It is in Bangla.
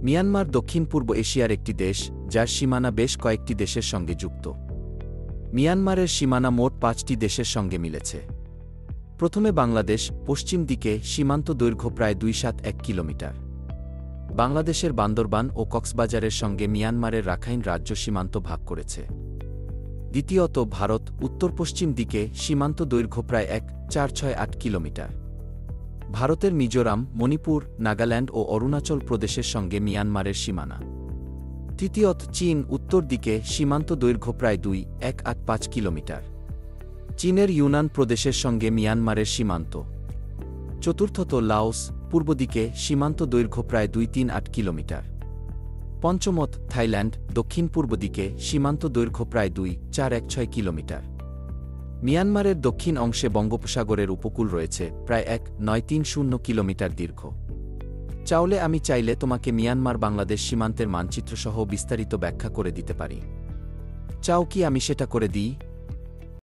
মিয়ানমার দক্ষিণ-পূর্ব এশিয়ার একটি দেশ, যার সীমানা বেশ কয়েকটি দেশের সঙ্গে যুক্ত। মিয়ানমারের সীমানা মোট ৫টি দেশের সঙ্গে মিলেছে। প্রথমে বাংলাদেশ, পশ্চিম দিকে, সীমান্ত দৈর্ঘ্য প্রায় ২৭১ কিলোমিটার। বাংলাদেশের বান্দরবান ও কক্সবাজারের সঙ্গে মিয়ানমারের রাখাইন রাজ্য সীমান্ত ভাগ করেছে। দ্বিতীয়ত ভারত, উত্তর-পশ্চিম দিকে, সীমান্ত দৈর্ঘ্য প্রায় ১,৪৬৮ কিলোমিটার। ভারতের মিজোরাম, মণিপুর, নাগাল্যান্ড ও অরুণাচল প্রদেশের সঙ্গে মিয়ানমারের সীমানা। তৃতীয়ত চীন, উত্তর দিকে, সীমান্ত দৈর্ঘ্য প্রায় ২,১৮৫ কিলোমিটার। চীনের ইউনান প্রদেশের সঙ্গে মিয়ানমারের সীমান্ত। চতুর্থত লাওস, পূর্ব দিকে, সীমান্ত দৈর্ঘ্য প্রায় ২৩৮ কিলোমিটার। পঞ্চমত থাইল্যান্ড, দক্ষিণ-পূর্ব দিকে, সীমান্ত দৈর্ঘ্য প্রায় ২,৪১৬ কিলোমিটার। মিয়ানমারের দক্ষিণ অংশে বঙ্গোপসাগরের উপকূল রয়েছে, প্রায় ১,৯৩০ কিলোমিটার দীর্ঘ। আমি চাইলে তোমাকে মিয়ানমার বাংলাদেশ সীমান্তের মানচিত্রসহ বিস্তারিত ব্যাখ্যা করে দিতে পারি। চাও কি আমি সেটা করে দিই?